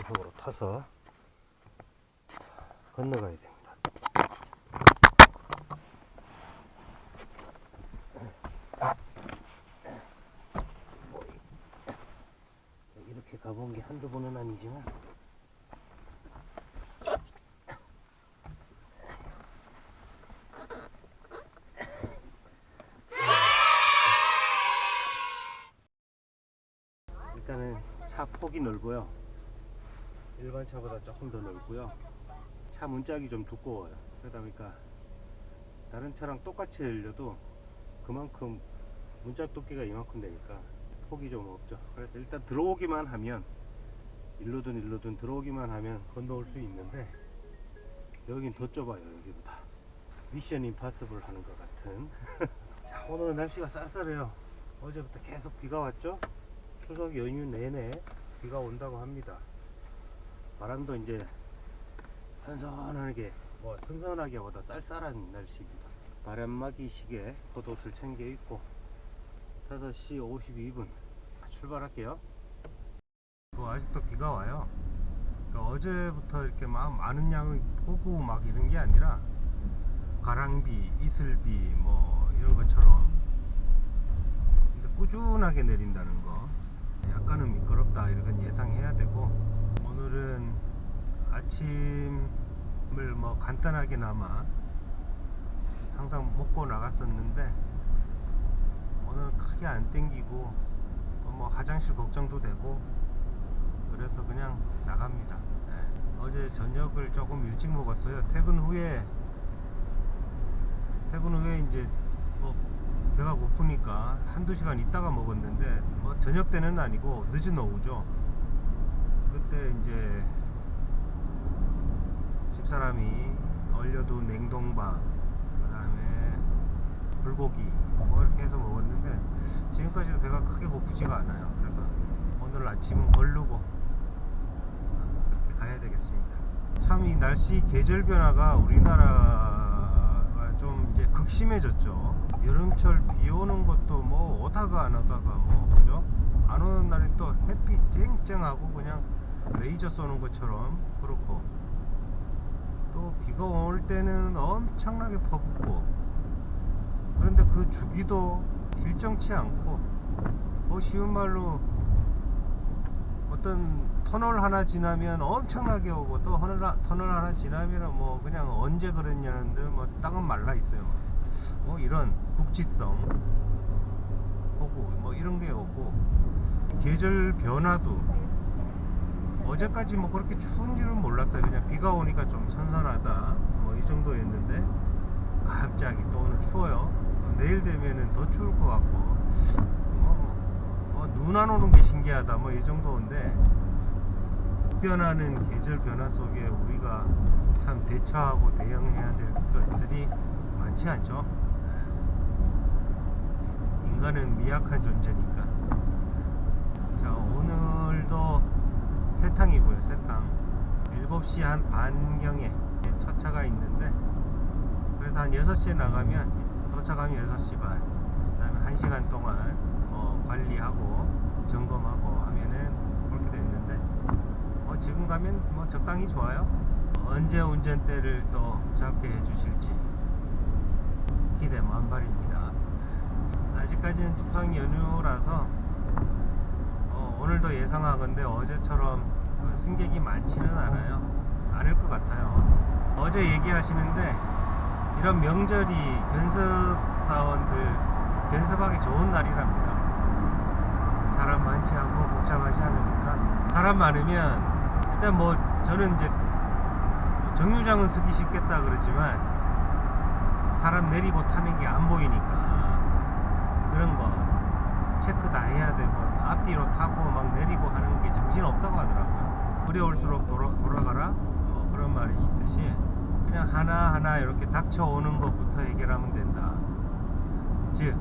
고속으로 타서 건너가야 됩니다. 이렇게 가본 게 한두 번은 아니지만 일단은 차 폭이 넓어요. 일반 차보다 조금 더 넓고요. 차 문짝이 좀 두꺼워요. 그러다 보니까 다른 차랑 똑같이 열려도 그만큼 문짝 두께가 이만큼 되니까 폭이 좀 없죠. 그래서 일단 들어오기만 하면 일로든 들어오기만 하면 건너올 수 있는데 여긴 더 좁아요. 여기보다 미션 임파서블 하는 것 같은 자, 오늘 날씨가 쌀쌀해요. 어제부터 계속 비가 왔죠. 추석 연휴 내내 비가 온다고 합니다. 바람도 이제 선선하게, 뭐 선선하게보다 쌀쌀한 날씨입니다. 바람막이 시계 겉옷을 챙겨 입고 5시 52분 출발할게요. 아직도 비가 와요. 그러니까 어제부터 이렇게 막 많은 양의 오고 막 이런 게 아니라 가랑비, 이슬비 뭐 이런 것처럼 근데 꾸준하게 내린다는 거, 약간은 미끄럽다 이런 예상해야 되고, 오늘은 아침을 뭐 간단하게나마 항상 먹고 나갔었는데 오늘 크게 안 땡기고 뭐 화장실 걱정도 되고 그래서 그냥 나갑니다. 네. 어제 저녁을 조금 일찍 먹었어요. 퇴근 후에 이제 뭐 배가 고프니까 한두 시간 있다가 먹었는데, 뭐 저녁 때는 아니고 늦은 오후죠. 그때 이제 집사람이 얼려둔 냉동밥, 그 다음에 불고기 뭐 이렇게 해서 먹었는데 지금까지도 배가 크게 고프지가 않아요. 그래서 오늘 아침은 거르고 그렇게 가야 되겠습니다. 참 이 날씨 계절 변화가 우리나라가 좀 이제 극심해졌죠. 여름철 비 오는 것도 뭐 오다가 안 오다가 뭐 그죠? 안 오는 날이 또 햇빛 쨍쨍하고 그냥 레이저 쏘는 것처럼 그렇고, 또 비가 올 때는 엄청나게 퍼붓고, 그런데 그 주기도 일정치 않고, 뭐 쉬운 말로 어떤 터널 하나 지나면 엄청나게 오고, 또 터널 하나 지나면 뭐 그냥 언제 그랬냐는데 뭐 땅은 말라 있어요. 뭐 이런 국지성 폭우 뭐 이런 게 오고, 계절 변화도 어제까지 뭐 그렇게 추운 줄은 몰랐어요. 그냥 비가 오니까 좀 선선하다 뭐 이 정도였는데 갑자기 또 오늘 추워요. 내일 되면은 더 추울 것 같고, 눈 안 오는 게 신기하다 뭐 이 정도인데, 변하는 계절 변화 속에 우리가 참 대처하고 대응해야 될 것들이 많지 않죠. 인간은 미약한 존재니까. 자, 오늘도 세탕이고요. 세탕 7시 한 반경에 첫 차가 있는데, 그래서 한 6시에 나가면 도착하면 6시 반, 그 다음에 1시간 동안 관리하고 점검하고 하면은 그렇게 됐는데, 지금 가면 뭐 적당히 좋아요. 언제 운전대를 또 잡게 해주실지 기대 만발입니다. 아직까지는 추석 연휴라서 오늘도 예상하건대 어제처럼 승객이 많지는 않을 것 같아요. 어제 얘기하시는데 이런 명절이 견습사원들 견습하기 좋은 날이랍니다. 사람 많지 않고 복잡하지 않으니까. 사람 많으면 일단 뭐 저는 이제 정류장은 쓰기 쉽겠다 그러지만 사람 내리고 타는 게 안 보이니까 그런 거 체크 다 해야 되고, 앞뒤로 타고 막 내리고 하는 게 정신 없다고 하더라고요. 어려울수록 돌아가라 그런 말이 있듯이, 그냥 하나하나 이렇게 닥쳐오는 것부터 해결하면 된다. 즉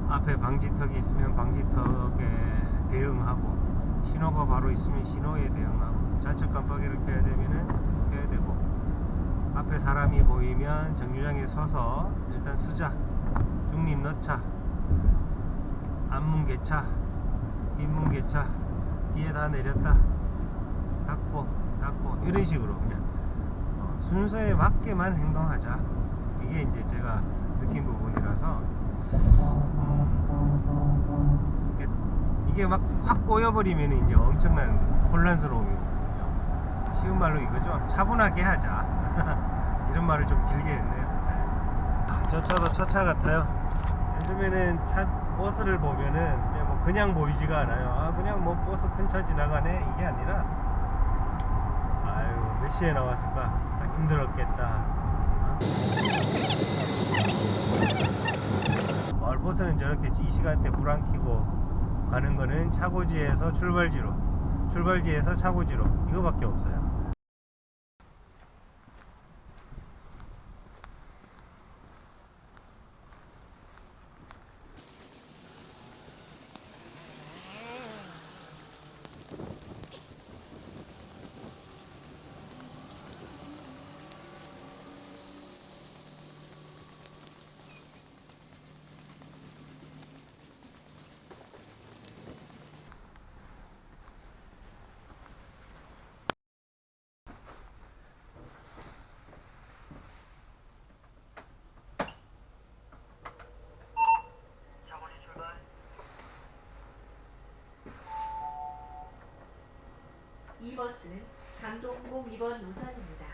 앞에 방지턱이 있으면 방지턱에 대응하고, 신호가 바로 있으면 신호에 대응하고, 좌측 깜빡이를 켜야 되면은 켜야 되고, 앞에 사람이 보이면 정류장에 서서 일단 쓰자, 중립 넣자, 앞문 개차, 뒷문 개차, 뒤에 다 내렸다, 닫고 이런 식으로 그냥 순서에 맞게만 행동하자. 이게 이제 제가 느낀 부분이라서 이게 막 확 꼬여버리면 이제 엄청난 혼란스러움이거든요. 쉬운 말로 이거죠. 차분하게 하자. 이런 말을 좀 길게 했네요. 저 차도 저 차 같아요. 요즘에는 버스를 보면은 뭐 그냥 보이지가 않아요. 그냥 뭐 버스 큰 차 지나가네 이게 아니라 아유 몇 시에 나왔을까 힘들었겠다. 마을버스는 저렇게 이 시간대 불 안 켜고 가는 거는 차고지에서 출발지에서 차고지로 이거밖에 없어요. 이 버스는 강동공 2번 노선입니다.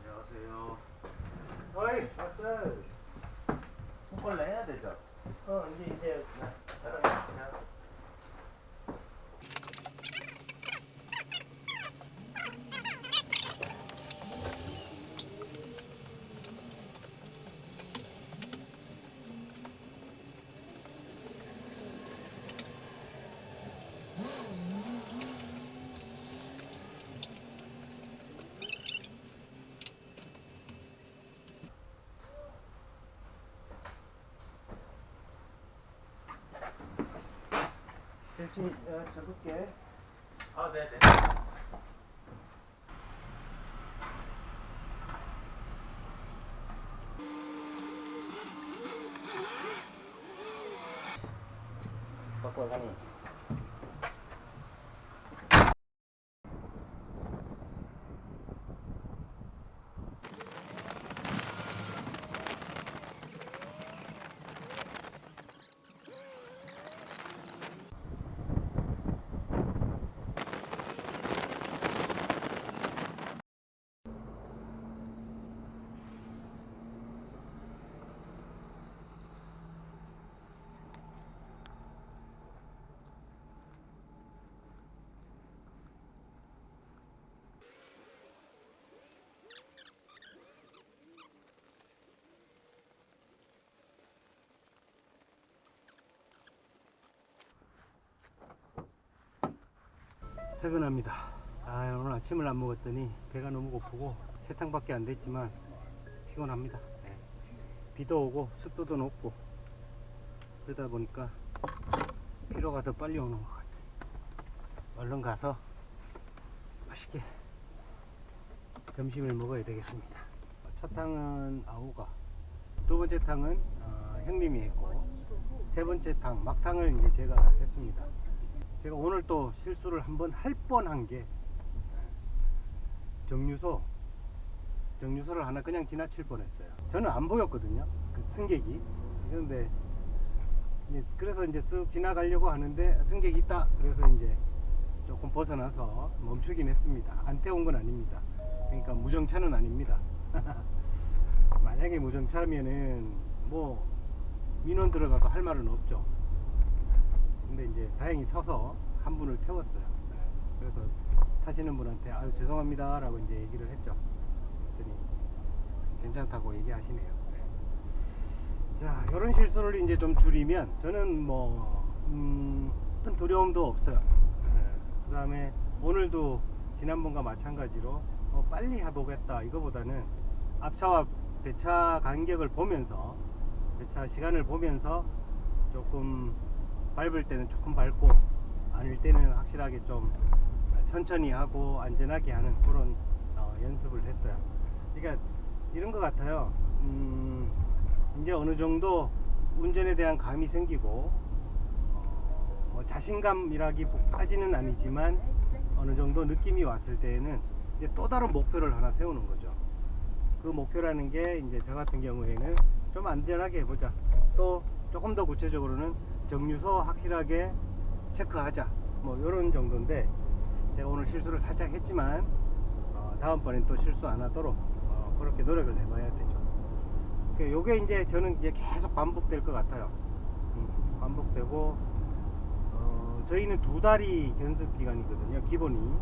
안녕하세요. 어이, 왔어. 손빨래 해야 되죠? 이제 따라가자. 대신 적을게. 네네. 바꿔 가니. 퇴근합니다. 오늘 아침을 안 먹었더니 배가 너무 고프고 세탕밖에 안 됐지만 피곤합니다. 비도 오고 습도도 높고 그러다 보니까 피로가 더 빨리 오는 것 같아요. 얼른 가서 맛있게 점심을 먹어야 되겠습니다. 첫 탕은 아우가, 두 번째 탕은 형님이 했고, 세 번째 탕 막탕을 이제 제가 했습니다. 제가 오늘 또 실수를 한번 할 뻔한 게 정류소를 하나 그냥 지나칠 뻔했어요. 저는 안 보였거든요, 그 승객이. 그런데 그래서 이제 쓱 지나가려고 하는데 승객이 있다. 그래서 이제 조금 벗어나서 멈추긴 했습니다. 안 태운 건 아닙니다. 그러니까 무정차는 아닙니다. 만약에 무정차면은 뭐 민원 들어가도 할 말은 없죠. 근데 이제 다행히 서서 한 분을 태웠어요. 그래서 타시는 분한테 아유 죄송합니다 라고 이제 얘기를 했죠. 그랬더니 괜찮다고 얘기하시네요. 자, 이런 실수를 이제 좀 줄이면 저는 큰 두려움도 없어요. 그 다음에 오늘도 지난번과 마찬가지로 빨리 해보겠다 이거보다는 앞차와 배차 간격을 보면서 배차 시간을 보면서 조금 밟을 때는 조금 밟고 아닐 때는 확실하게 좀 천천히 하고 안전하게 하는 그런 연습을 했어요. 그러니까 이런 것 같아요. 이제 어느 정도 운전에 대한 감이 생기고 뭐 자신감이라기까지는 아니지만 어느 정도 느낌이 왔을 때에는 이제 또 다른 목표를 하나 세우는 거죠. 그 목표라는 게 이제 저 같은 경우에는 좀 안전하게 해보자. 또 조금 더 구체적으로는 정류소 확실하게 체크하자. 뭐 이런 정도인데 제가 오늘 실수를 살짝 했지만 다음번엔 또 실수 안 하도록 그렇게 노력을 해봐야 되죠. 요게 이제 저는 이제 계속 반복될 것 같아요. 반복되고 저희는 2달이 견습 기간이거든요, 기본이.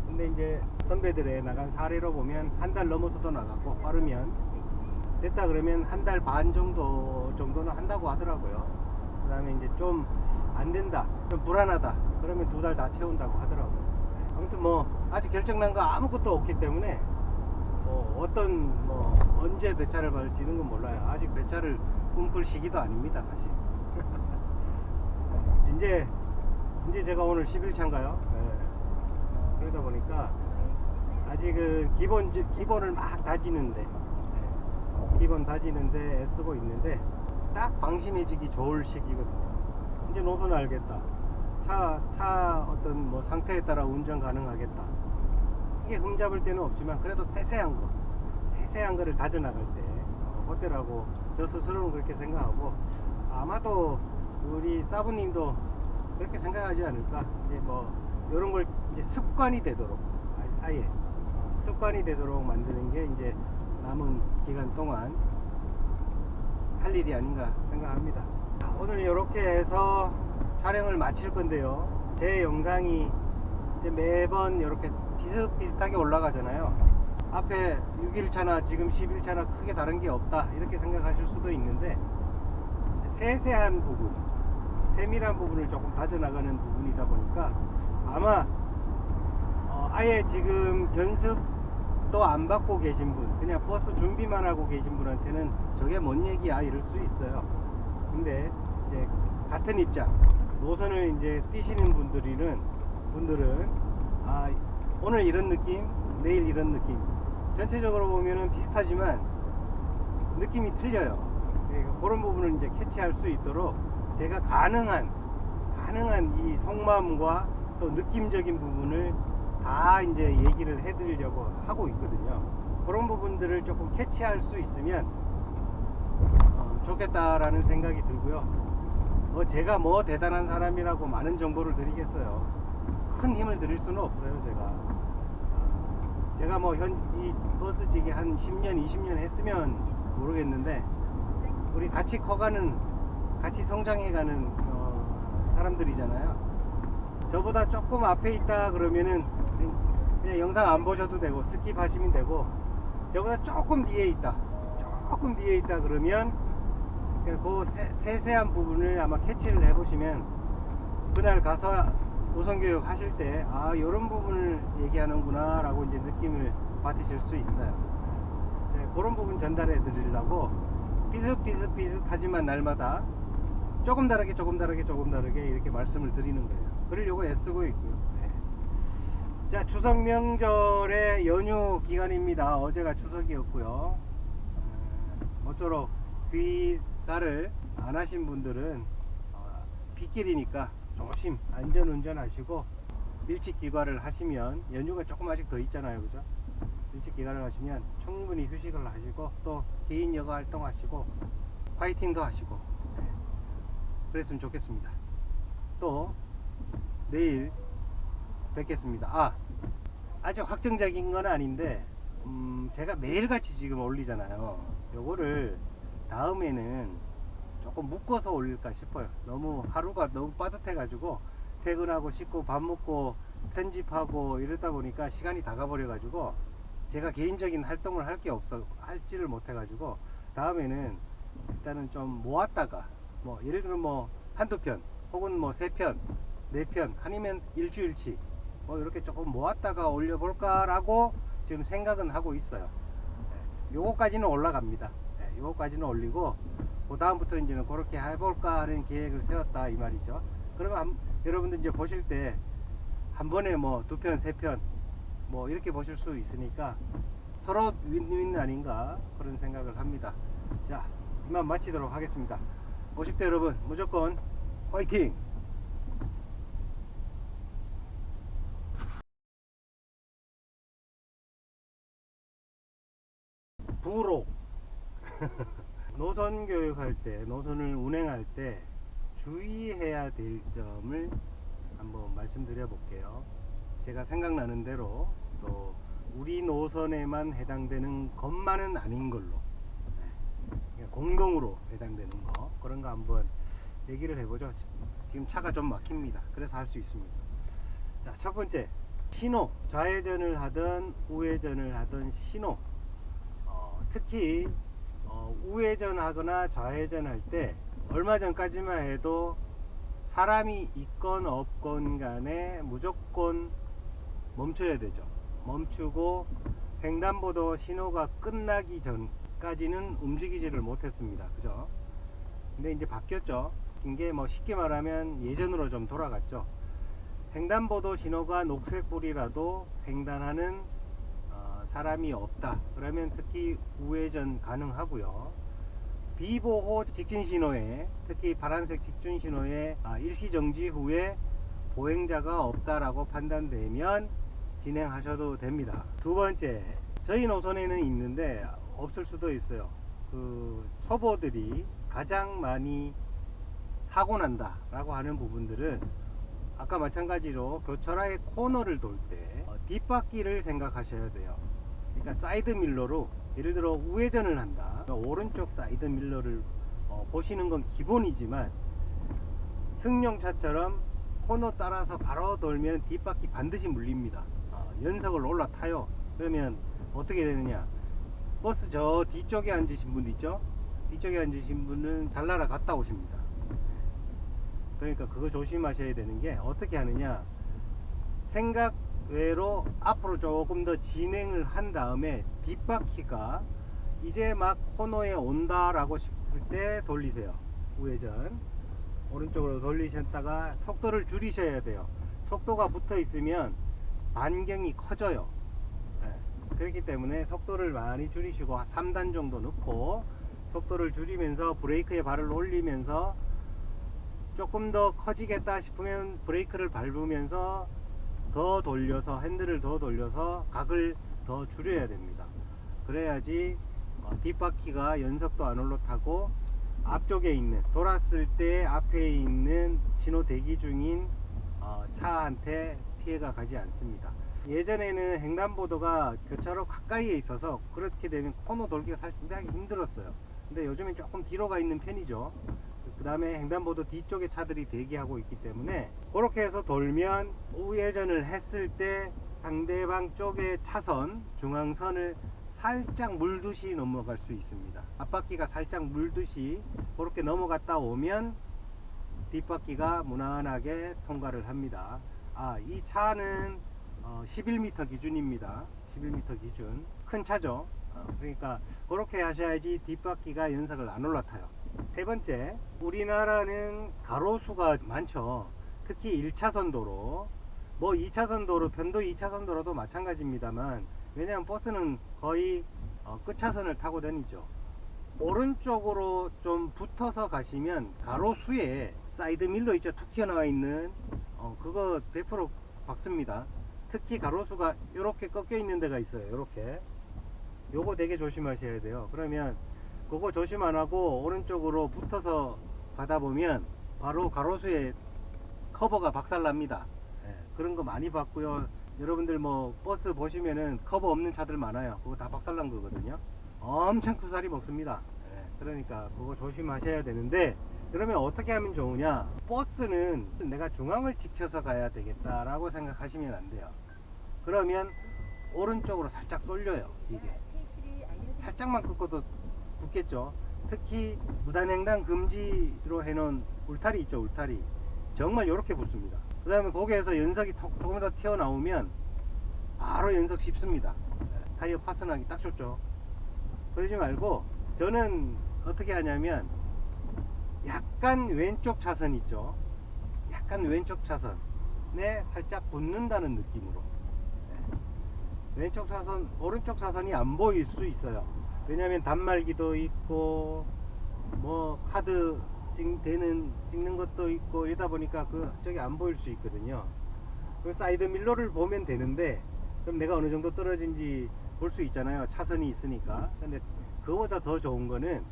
근데 이제 선배들의 나간 사례로 보면 1달 넘어서도 나가고 빠르면 됐다 그러면 1달 반 정도는 한다고 하더라고요. 그 다음에 이제 좀 안 된다, 좀 불안하다 그러면 2달 다 채운다고 하더라고요. 아무튼 뭐 아직 결정난 거 아무것도 없기 때문에 언제 배차를 받을지 이런 건 몰라요. 아직 배차를 꿈꿀 시기도 아닙니다, 사실. 이제 제가 오늘 11차인가요? 네. 그러다 보니까 아직은 기본을 막 다지는데, 기본 다지는데 애쓰고 있는데 딱 방심해지기 좋을 시기거든요. 이제 노선을 알겠다. 차 어떤 뭐 상태에 따라 운전 가능하겠다. 이게 흠잡을 때는 없지만 그래도 세세한 거를 다져나갈 때 그때라고 저 스스로는 그렇게 생각하고 아마도 우리 사부님도 그렇게 생각하지 않을까. 이제 뭐 이런 걸 이제 습관이 되도록 아예 습관이 되도록 만드는 게 이제 남은 기간 동안 할 일이 아닌가 생각합니다. 오늘 이렇게 해서 촬영을 마칠 건데요. 제 영상이 이제 매번 이렇게 비슷비슷하게 올라가잖아요. 앞에 6일차나 지금 11차나 크게 다른 게 없다 이렇게 생각하실 수도 있는데 세세한 부분, 세밀한 부분을 조금 다져나가는 부분이다 보니까 아마 아예 지금 견습도 안 받고 계신 분, 그냥 버스 준비만 하고 계신 분한테는 저게 뭔 얘기야 이럴 수 있어요. 근데 이제 같은 입장, 노선을 이제 뛰시는 분들은 오늘 이런 느낌, 내일 이런 느낌, 전체적으로 보면은 비슷하지만 느낌이 틀려요. 그러니까 그런 부분을 이제 캐치할 수 있도록 제가 가능한 이 속마음과 또 느낌적인 부분을 다 이제 얘기를 해드리려고 하고 있거든요. 그런 부분들을 조금 캐치할 수 있으면 좋겠다라는 생각이 들고요. 제가 뭐 대단한 사람이라고 많은 정보를 드리겠어요. 큰 힘을 드릴 수는 없어요. 제가 뭐 이 버스직에 한 10년 20년 했으면 모르겠는데 우리 같이 커가는, 같이 성장해가는 사람들이잖아요. 저보다 조금 앞에 있다 그러면은 그냥 영상 안 보셔도 되고 스킵하시면 되고, 저보다 조금 뒤에 있다 그러면 그 세세한 부분을 아마 캐치를 해보시면 그날 가서 노선교육 하실 때 이런 부분을 얘기하는구나 라고 이제 느낌을 받으실 수 있어요. 그런 부분 전달해 드리려고 비슷하지만 날마다 조금 다르게 이렇게 말씀을 드리는 거예요. 그러려고 애쓰고 있고요. 자, 추석 명절의 연휴 기간입니다. 어제가 추석이었고요. 모쪼록 귀가를 안 하신 분들은 빗길이니까 조심 안전운전 하시고, 일찍 귀가를 하시면 연휴가 조금 아직 더 있잖아요, 그죠? 일찍 귀가를 하시면 충분히 휴식을 하시고 또 개인 여가 활동하시고 파이팅도 하시고 그랬으면 좋겠습니다. 또 내일 뵙겠습니다. 아직 확정적인 건 아닌데 제가 매일같이 지금 올리잖아요. 요거를 다음에는 조금 묶어서 올릴까 싶어요. 너무 하루가 너무 빠듯해 가지고 퇴근하고 씻고 밥 먹고 편집하고 이러다 보니까 시간이 다 가버려 가지고 제가 개인적인 활동을 할지를 못해 가지고 다음에는 일단은 좀 모았다가 뭐 예를 들어 뭐 한두 편 혹은 뭐 3편 4편 아니면 일주일치 뭐 이렇게 조금 모았다가 올려볼까 라고 지금 생각은 하고 있어요. 요거까지는 올라갑니다. 요거까지는 올리고 그 다음부터 이제는 그렇게 해볼까 하는 계획을 세웠다 이 말이죠. 그러면 여러분들 이제 보실 때 한 번에 뭐 2편 3편 뭐 이렇게 보실 수 있으니까 서로 윈윈 아닌가 그런 생각을 합니다. 자, 이만 마치도록 하겠습니다. 50대 여러분 무조건 화이팅! 부록 노선 교육할 때, 노선을 운행할 때 주의해야 될 점을 한번 말씀드려 볼게요. 제가 생각나는 대로 또 우리 노선에만 해당되는 것만은 아닌 걸로, 네, 공동으로 해당되는 거, 그런 거 한번 얘기를 해보죠. 지금 차가 좀 막힙니다. 그래서 할 수 있습니다. 자, 첫 번째, 신호, 좌회전을 하든 우회전을 하든 신호, 특히 우회전 하거나 좌회전 할 때 얼마 전까지만 해도 사람이 있건 없건 간에 무조건 멈춰야 되죠. 멈추고 횡단보도 신호가 끝나기 전까지는 움직이지를 못했습니다. 그죠? 근데 이제 바뀌었죠. 이게 뭐 쉽게 말하면 예전으로 좀 돌아갔죠. 횡단보도 신호가 녹색불이라도 횡단하는 사람이 없다 그러면 특히 우회전 가능하고요. 비보호 직진신호에, 특히 파란색 직진신호에 일시정지 후에 보행자가 없다라고 판단되면 진행하셔도 됩니다. 두 번째, 저희 노선에는 있는데 없을 수도 있어요. 그 초보들이 가장 많이 사고 난다 라고 하는 부분들은 아까 마찬가지로 교차로의 코너를 돌 때 뒷바퀴를 생각하셔야 돼요. 그러니까 사이드 밀러로, 예를 들어 우회전을 한다, 오른쪽 사이드 밀러를 보시는 건 기본이지만 승용차처럼 코너 따라서 바로 돌면 뒷바퀴 반드시 물립니다. 연석을 올라타요. 그러면 어떻게 되느냐, 버스 저 뒤쪽에 앉으신 분 있죠, 뒤쪽에 앉으신 분은 달나라 갔다 오십니다. 그러니까 그거 조심하셔야 되는 게, 어떻게 하느냐, 생각 외로 앞으로 조금 더 진행을 한 다음에 뒷바퀴가 이제 막 코너에 온다 라고 싶을 때 돌리세요. 우회전 오른쪽으로 돌리셨다가 속도를 줄이셔야 돼요. 속도가 붙어 있으면 반경이 커져요. 네. 그렇기 때문에 속도를 많이 줄이시고 3단 정도 넣고 속도를 줄이면서 브레이크에 발을 올리면서 조금 더 커지겠다 싶으면 브레이크를 밟으면서 더 돌려서, 핸들을 더 돌려서 각을 더 줄여야 됩니다. 그래야지 뒷바퀴가 연석도 안 올라타고 앞쪽에 있는, 돌았을 때 앞에 있는 신호 대기 중인 차한테 피해가 가지 않습니다. 예전에는 횡단보도가 교차로 가까이에 있어서 그렇게 되면 코너 돌기가 상당히 힘들었어요. 근데 요즘엔 조금 뒤로 가 있는 편이죠. 그 다음에 횡단보도 뒤쪽에 차들이 대기하고 있기 때문에 그렇게 해서 돌면 우회전을 했을 때 상대방 쪽의 차선, 중앙선을 살짝 물듯이 넘어갈 수 있습니다. 앞바퀴가 살짝 물듯이 그렇게 넘어갔다 오면 뒷바퀴가 무난하게 통과를 합니다. 이 차는 11m 기준입니다. 11m 기준. 큰 차죠. 그러니까 그렇게 하셔야지 뒷바퀴가 연석을 안 올라타요. 세 번째, 우리나라는 가로수가 많죠. 특히 1차선 도로, 뭐 2차선 도로, 편도 2차선 도로도 마찬가지입니다만, 왜냐하면 버스는 거의 끝차선을 타고 다니죠. 오른쪽으로 좀 붙어서 가시면 가로수에 사이드 밀러 있죠, 툭 튀어나와 있는 그거 100% 박습니다. 특히 가로수가 이렇게 꺾여 있는 데가 있어요. 이렇게, 요거 되게 조심하셔야 돼요. 그러면 그거 조심 안 하고 오른쪽으로 붙어서 가다 보면 바로 가로수에 커버가 박살납니다. 그런 거 많이 봤고요. 여러분들 뭐 버스 보시면은 커버 없는 차들 많아요. 그거 다 박살난 거거든요. 엄청 쿠사리 먹습니다. 그러니까 그거 조심하셔야 되는데, 그러면 어떻게 하면 좋으냐, 버스는 내가 중앙을 지켜서 가야 되겠다 라고 생각하시면 안 돼요. 그러면 오른쪽으로 살짝 쏠려요. 이게 살짝만 꺾어도 붙겠죠. 특히 무단횡단 금지로 해놓은 울타리 있죠, 울타리. 정말 이렇게 붙습니다. 그 다음에 거기에서 연석이 조금 더 튀어나오면 바로 연석 씹습니다. 타이어 파손하기 딱 좋죠. 그러지 말고 저는 어떻게 하냐면 약간 왼쪽 차선 있죠. 약간 왼쪽 차선에 살짝 붙는다는 느낌으로. 왼쪽 차선, 오른쪽 차선이 안 보일 수 있어요. 왜냐면 단말기도 있고 뭐 카드 찍는 것도 있고 이러다 보니까 저기 안 보일 수 있거든요. 그 사이드 밀러를 보면 되는데 그럼 내가 어느 정도 떨어진지 볼 수 있잖아요. 차선이 있으니까. 근데 그거보다 더 좋은 거는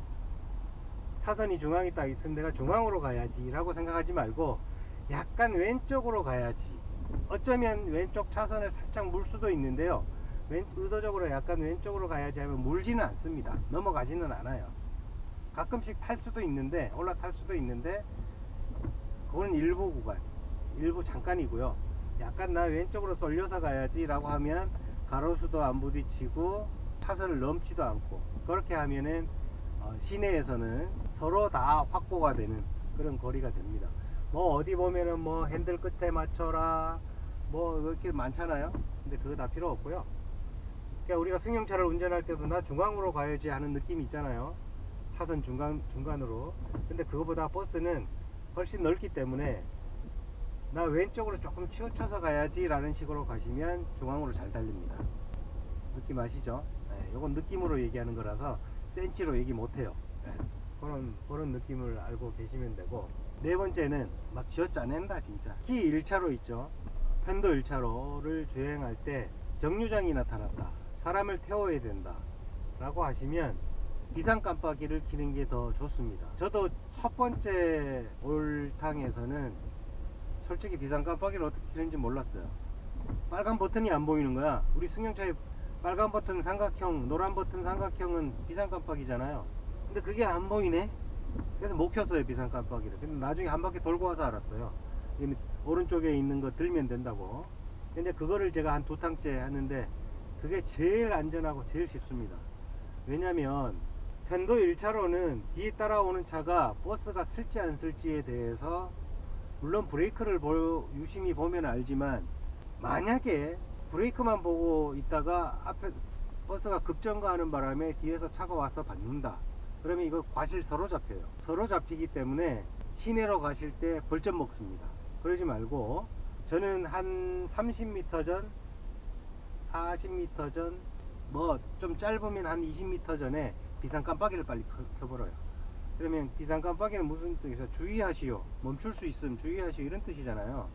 차선이 중앙에 딱 있으면 내가 중앙으로 가야지 라고 생각하지 말고 약간 왼쪽으로 가야지. 어쩌면 왼쪽 차선을 살짝 물 수도 있는데요, 의도적으로 약간 왼쪽으로 가야지 하면 물지는 않습니다. 넘어가지는 않아요. 가끔씩 탈 수도 있는데, 올라탈 수도 있는데 그건 일부 구간, 일부 잠깐이고요. 약간 나 왼쪽으로 쏠려서 가야지 라고 하면 가로수도 안 부딪히고 차선을 넘지도 않고, 그렇게 하면은 시내에서는 서로 다 확보가 되는 그런 거리가 됩니다. 뭐 어디 보면은 뭐 핸들 끝에 맞춰라 뭐 이렇게 많잖아요. 근데 그거 다 필요 없고요. 그러니까 우리가 승용차를 운전할 때도 나 중앙으로 가야지 하는 느낌이 있잖아요. 차선 중간으로. 근데 그거보다 버스는 훨씬 넓기 때문에 나 왼쪽으로 조금 치우쳐서 가야지 라는 식으로 가시면 중앙으로 잘 달립니다. 느낌 아시죠? 네, 요건 느낌으로 얘기하는 거라서 센치로 얘기 못해요. 네, 그런 느낌을 알고 계시면 되고, 네 번째는 막 쥐어짜낸다 진짜. 키 1차로 있죠. 편도 1차로를 주행할 때 정류장이 나타났다, 사람을 태워야 된다 라고 하시면 비상 깜빡이를 켜는 게 더 좋습니다. 저도 첫 번째 올탕에서는 솔직히 비상 깜빡이를 어떻게 켜는지 몰랐어요. 빨간 버튼이 안 보이는 거야. 우리 승용차에 빨간 버튼 삼각형, 노란 버튼 삼각형은 비상 깜빡이잖아요. 근데 그게 안 보이네. 그래서 못 켰어요, 비상 깜빡이를. 근데 나중에 한 바퀴 돌고 와서 알았어요. 오른쪽에 있는 거 들면 된다고. 근데 그거를 제가 한 2탕째 하는데 그게 제일 안전하고 제일 쉽습니다. 왜냐면 편도 1차로는 뒤에 따라오는 차가 버스가 쓸지 안 쓸지에 대해서 물론 브레이크를 유심히 보면 알지만, 만약에 브레이크만 보고 있다가 앞에 버스가 급정거하는 바람에 뒤에서 차가 와서 받는다, 그러면 이거 과실 서로 잡혀요. 서로 잡히기 때문에 시내로 가실 때 벌점 먹습니다. 그러지 말고, 저는 한 30m 전, 40m 전, 뭐 좀 짧으면 한 20m 전에 비상 깜빡이를 빨리 켜버려요. 그러면 비상 깜빡이는 무슨 뜻이죠? 주의하시오, 멈출 수 있음 주의하시오, 이런 뜻이잖아요.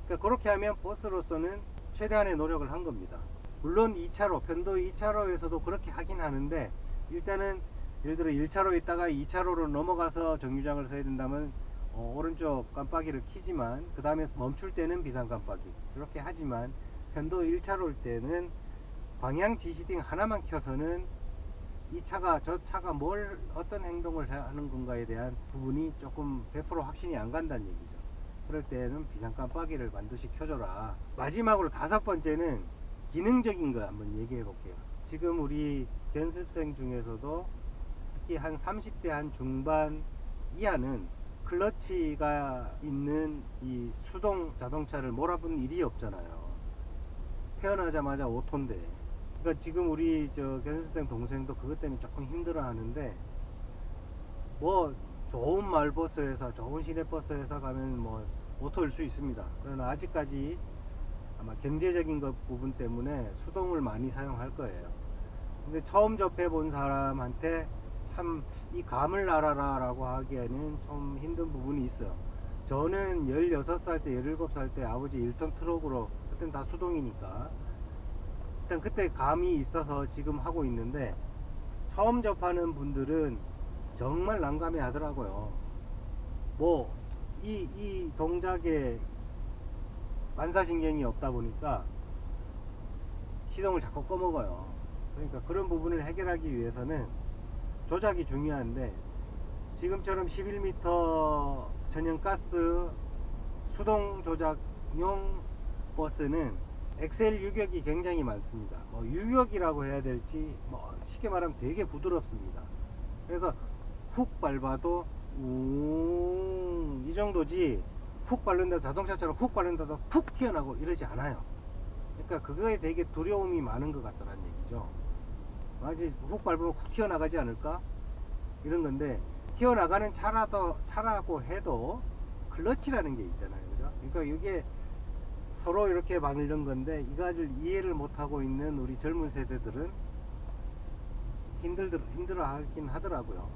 그러니까 그렇게 하면 버스로서는 최대한의 노력을 한 겁니다. 물론 2차로, 편도 2차로에서도 그렇게 하긴 하는데, 일단은 예를 들어 1차로에 있다가 2차로로 넘어가서 정류장을 서야 된다면 오른쪽 깜빡이를 켜지만 그 다음에 멈출 때는 비상 깜빡이 이렇게 하지만, 편도 1차로일 때는 방향 지시등 하나만 켜서는 저 차가 어떤 행동을 하는 건가에 대한 부분이 조금 100% 확신이 안 간다는 얘기죠. 그럴 때는 비상 깜빡이를 반드시 켜줘라. 마지막으로 5번째는 기능적인 거 한번 얘기해 볼게요. 지금 우리 연습생 중에서도 특히 한 30대 한 중반 이하는 클러치가 있는 이 수동 자동차를 몰아본 일이 없잖아요. 태어나자마자 오토인데. 그러니까 지금 우리 연습생 동생도 그것 때문에 조금 힘들어 하는데, 뭐 좋은 마을버스회사, 좋은 시내버스회사 가면 뭐 오토일 수 있습니다. 그러나 아직까지 아마 경제적인 부분 때문에 수동을 많이 사용할 거예요. 근데 처음 접해 본 사람한테 참 이 감을 알아라 라고 하기에는 좀 힘든 부분이 있어요. 저는 16살 때 17살 때 아버지 1톤 트럭으로, 그땐 다 수동이니까 일단 그때 감이 있어서 지금 하고 있는데, 처음 접하는 분들은 정말 난감해 하더라고요. 뭐 이 동작에 반사신경이 없다 보니까 시동을 자꾸 꺼먹어요. 그러니까 그런 부분을 해결하기 위해서는 조작이 중요한데, 지금처럼 11m 전용 가스 수동 조작용 버스는 엑셀 유격이 굉장히 많습니다. 뭐 유격이라고 해야 될지, 뭐 쉽게 말하면 되게 부드럽습니다. 그래서 훅 밟아도 이 정도지, 훅 밟는다, 자동차처럼 훅 밟는다도 푹 튀어나오고 이러지 않아요. 그러니까 그거에 되게 두려움이 많은 것 같다는 얘기죠. 마치 훅 밟으면 훅 튀어나가지 않을까? 이런 건데, 튀어나가는 차라고 해도 클러치라는 게 있잖아요. 그죠? 그러니까 이게 서로 이렇게 막는 건데, 이것을 이해를 못하고 있는 우리 젊은 세대들은 힘들어 하긴 하더라고요.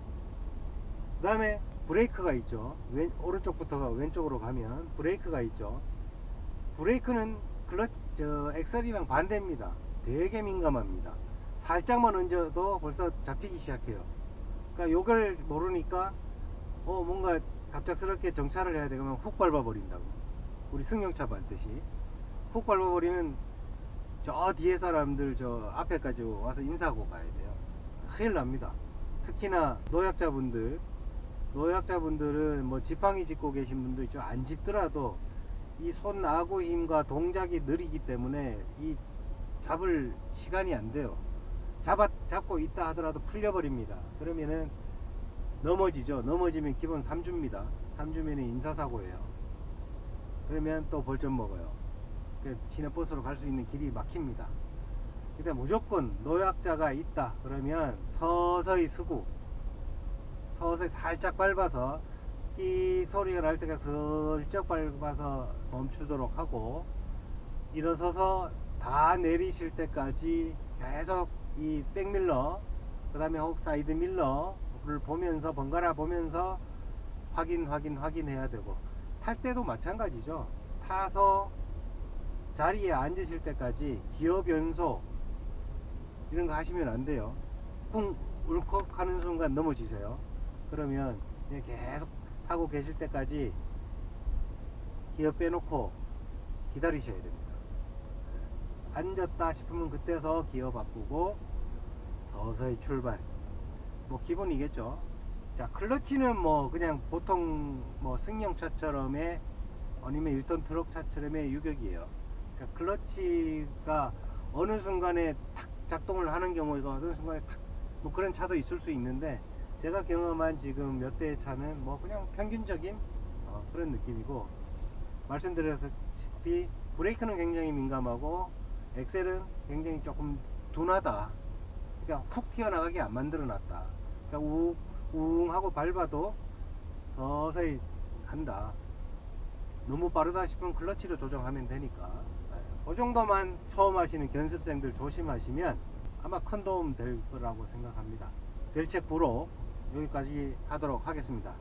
그 다음에 브레이크가 있죠. 오른쪽부터 왼쪽으로 가면 브레이크가 있죠. 브레이크는 엑셀이랑 반대입니다. 되게 민감합니다. 살짝만 얹어도 벌써 잡히기 시작해요. 그러니까 요걸 모르니까 뭔가 갑작스럽게 정차를 해야 되면 훅 밟아버린다고. 우리 승용차 밟듯이 훅 밟아버리면 저 뒤에 사람들 저 앞에까지 와서 인사하고 가야 돼요. 큰일 납니다. 특히나 노약자분들은 뭐 지팡이 짚고 계신 분도 있죠. 안 짚더라도 이 손 아구 힘과 동작이 느리기 때문에 이 잡을 시간이 안 돼요. 잡고 있다 하더라도 풀려버립니다. 그러면은 넘어지죠. 넘어지면 기본 3주입니다. 3주면 인사사고예요. 그러면 또 벌점 먹어요. 시내버스로 갈 수 있는 길이 막힙니다. 그때 무조건 노약자가 있다 그러면 서서히 서서히 살짝 밟아서 이 소리가 날 때까지 슬쩍 밟아서 멈추도록 하고, 일어서서 다 내리실 때까지 계속 이 백밀러, 그 다음에 혹 사이드 밀러를 보면서 번갈아 보면서 확인해야 되고, 탈 때도 마찬가지죠. 타서 자리에 앉으실 때까지 기어 변소 이런 거 하시면 안 돼요. 쿵 울컥 하는 순간 넘어지세요. 그러면 그냥 계속 타고 계실 때까지 기어 빼놓고 기다리셔야 됩니다. 앉았다 싶으면 그때서 기어 바꾸고 서서히 출발. 뭐 기본이겠죠. 자, 클러치는 뭐 그냥 보통 뭐 승용차처럼의 아니면 1톤 트럭 차처럼의 유격이에요. 그러니까 클러치가 어느 순간에 탁 작동을 하는 경우가 어느 순간에 탁 뭐 그런 차도 있을 수 있는데, 제가 경험한 지금 몇 대의 차는 뭐 그냥 평균적인 그런 느낌이고, 말씀드렸다시피 브레이크는 굉장히 민감하고 엑셀은 굉장히 조금 둔하다. 그러니까 훅 튀어나가게 안 만들어 놨다. 그러니까 우웅 하고 밟아도 서서히 한다. 너무 빠르다 싶으면 클러치로 조정하면 되니까, 그 정도만 처음 하시는 견습생들 조심하시면 아마 큰 도움 될 거라고 생각합니다. 별책 부로 여기까지 하도록 하겠습니다.